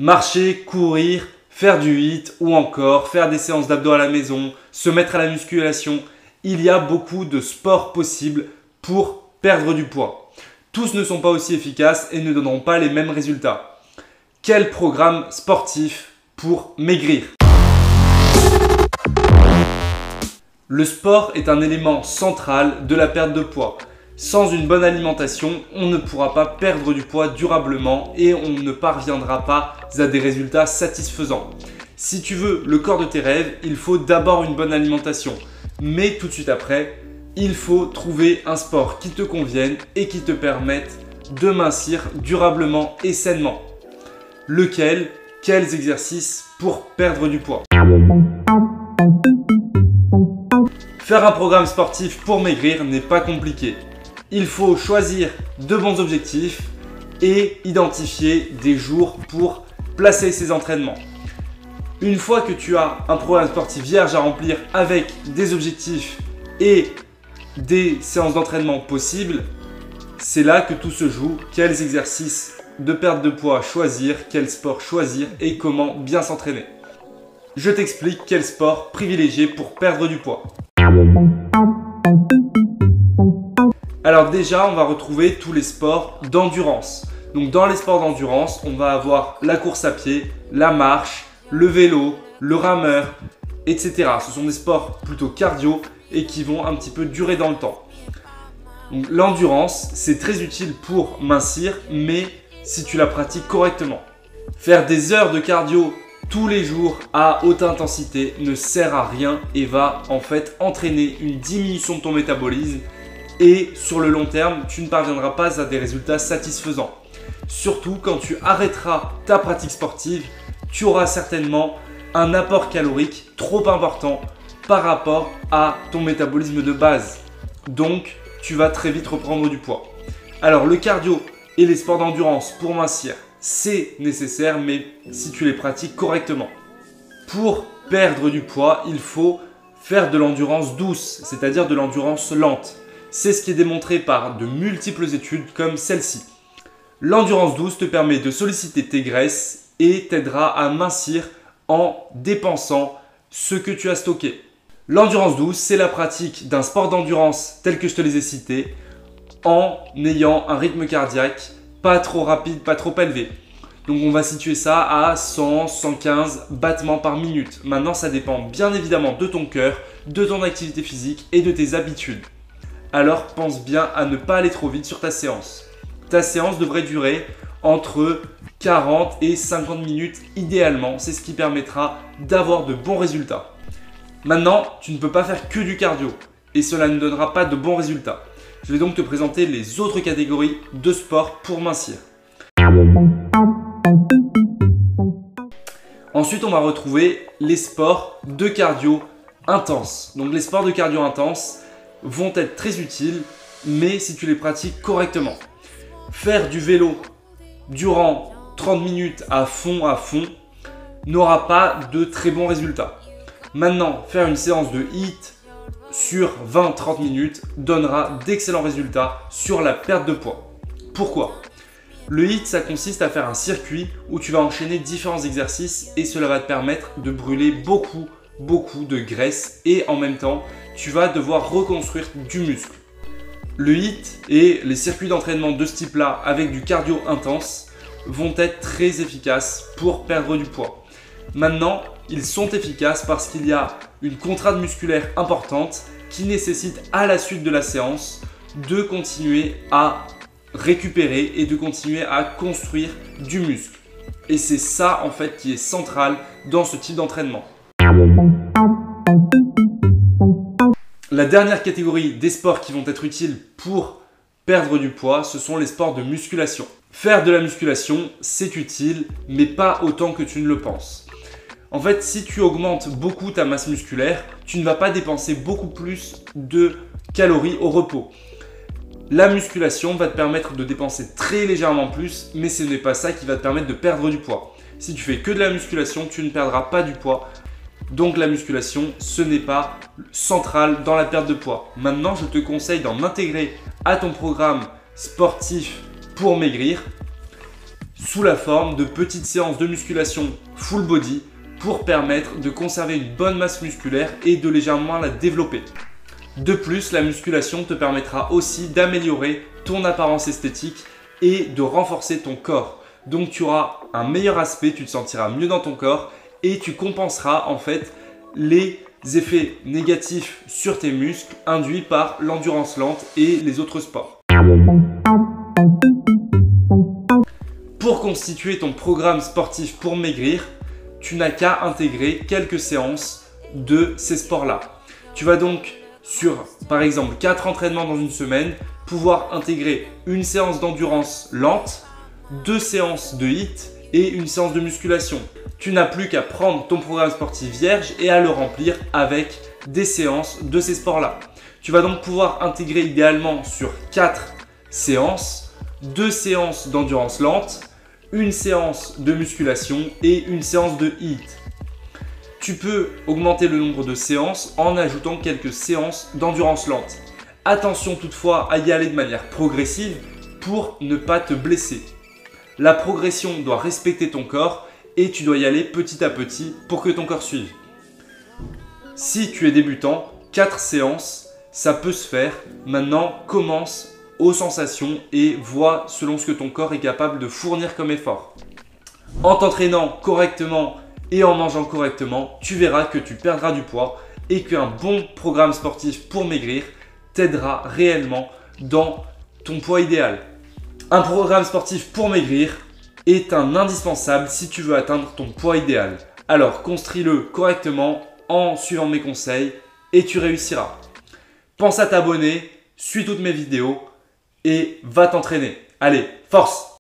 Marcher, courir, faire du HIIT ou encore faire des séances d'abdos à la maison, se mettre à la musculation. Il y a beaucoup de sports possibles pour perdre du poids. Tous ne sont pas aussi efficaces et ne donneront pas les mêmes résultats. Quel programme sportif pour maigrir? Le sport est un élément central de la perte de poids. Sans une bonne alimentation, on ne pourra pas perdre du poids durablement et on ne parviendra pas à des résultats satisfaisants. Si tu veux le corps de tes rêves, il faut d'abord une bonne alimentation. Mais tout de suite après, il faut trouver un sport qui te convienne et qui te permette de mincir durablement et sainement. Lequel? Quels exercices pour perdre du poids? Faire un programme sportif pour maigrir n'est pas compliqué. Il faut choisir de bons objectifs et identifier des jours pour placer ses entraînements. Une fois que tu as un programme sportif vierge à remplir avec des objectifs et des séances d'entraînement possibles, c'est là que tout se joue. Quels exercices de perte de poids choisir, quel sport choisir et comment bien s'entraîner. Je t'explique quel sport privilégier pour perdre du poids. Alors déjà, on va retrouver tous les sports d'endurance. Donc dans les sports d'endurance, on va avoir la course à pied, la marche, le vélo, le rameur, etc. Ce sont des sports plutôt cardio et qui vont un petit peu durer dans le temps. L'endurance, c'est très utile pour mincir, mais si tu la pratiques correctement. Faire des heures de cardio tous les jours à haute intensité ne sert à rien et va en fait entraîner une diminution de ton métabolisme et sur le long terme, tu ne parviendras pas à des résultats satisfaisants. Surtout quand tu arrêteras ta pratique sportive, tu auras certainement un apport calorique trop important par rapport à ton métabolisme de base. Donc, tu vas très vite reprendre du poids. Alors, le cardio et les sports d'endurance pour mincir, c'est nécessaire, mais si tu les pratiques correctement. Pour perdre du poids, il faut faire de l'endurance douce, c'est-à-dire de l'endurance lente. C'est ce qui est démontré par de multiples études comme celle-ci. L'endurance douce te permet de solliciter tes graisses et t'aidera à mincir en dépensant ce que tu as stocké. L'endurance douce, c'est la pratique d'un sport d'endurance tel que je te les ai cités en ayant un rythme cardiaque pas trop rapide, pas trop élevé. Donc on va situer ça à 100-115 battements par minute. Maintenant, ça dépend bien évidemment de ton cœur, de ton activité physique et de tes habitudes. Alors pense bien à ne pas aller trop vite sur ta séance. Ta séance devrait durer entre 40 et 50 minutes idéalement. C'est ce qui permettra d'avoir de bons résultats. Maintenant, tu ne peux pas faire que du cardio et cela ne donnera pas de bons résultats. Je vais donc te présenter les autres catégories de sport pour mincir. Ensuite, on va retrouver les sports de cardio intense. Donc les sports de cardio intense vont être très utiles, mais si tu les pratiques correctement. Faire du vélo durant 30 minutes à fond n'aura pas de très bons résultats. Maintenant, faire une séance de HIIT sur 20-30 minutes donnera d'excellents résultats sur la perte de poids. Pourquoi? Le HIIT, ça consiste à faire un circuit où tu vas enchaîner différents exercices et cela va te permettre de brûler beaucoup de graisse et en même temps, tu vas devoir reconstruire du muscle. Le HIIT et les circuits d'entraînement de ce type-là avec du cardio intense vont être très efficaces pour perdre du poids. Maintenant, ils sont efficaces parce qu'il y a une contrainte musculaire importante qui nécessite à la suite de la séance de continuer à récupérer et de continuer à construire du muscle. Et c'est ça en fait qui est central dans ce type d'entraînement. La dernière catégorie des sports qui vont être utiles pour perdre du poids, ce sont les sports de musculation. Faire de la musculation, c'est utile, mais pas autant que tu ne le penses. En fait, si tu augmentes beaucoup ta masse musculaire, tu ne vas pas dépenser beaucoup plus de calories au repos. La musculation va te permettre de dépenser très légèrement plus, mais ce n'est pas ça qui va te permettre de perdre du poids. Si tu fais que de la musculation, tu ne perdras pas du poids. Donc la musculation, ce n'est pas central dans la perte de poids. Maintenant, je te conseille d'en intégrer à ton programme sportif pour maigrir. sous la forme de petites séances de musculation full body pour permettre de conserver une bonne masse musculaire et de légèrement la développer. De plus, la musculation te permettra aussi d'améliorer ton apparence esthétique et de renforcer ton corps. Donc tu auras un meilleur aspect, tu te sentiras mieux dans ton corps et tu compenseras en fait les effets négatifs sur tes muscles induits par l'endurance lente et les autres sports. Pour constituer ton programme sportif pour maigrir, tu n'as qu'à intégrer quelques séances de ces sports-là. Tu vas donc sur, par exemple, 4 entraînements dans une semaine, pouvoir intégrer une séance d'endurance lente, 2 séances de HIIT et une séance de musculation. Tu n'as plus qu'à prendre ton programme sportif vierge et à le remplir avec des séances de ces sports-là. Tu vas donc pouvoir intégrer idéalement sur 4 séances, 2 séances d'endurance lente, une séance de musculation et une séance de HIIT. Tu peux augmenter le nombre de séances en ajoutant quelques séances d'endurance lente. Attention toutefois à y aller de manière progressive pour ne pas te blesser. La progression doit respecter ton corps et tu dois y aller petit à petit pour que ton corps suive. Si tu es débutant, 4 séances, ça peut se faire. Maintenant, commence aux sensations et vois selon ce que ton corps est capable de fournir comme effort. En t'entraînant correctement et en mangeant correctement, tu verras que tu perdras du poids et qu'un bon programme sportif pour maigrir t'aidera réellement dans ton poids idéal. Un programme sportif pour maigrir est un indispensable si tu veux atteindre ton poids idéal. Alors construis-le correctement en suivant mes conseils et tu réussiras. Pense à t'abonner, suis toutes mes vidéos et va t'entraîner. Allez, force!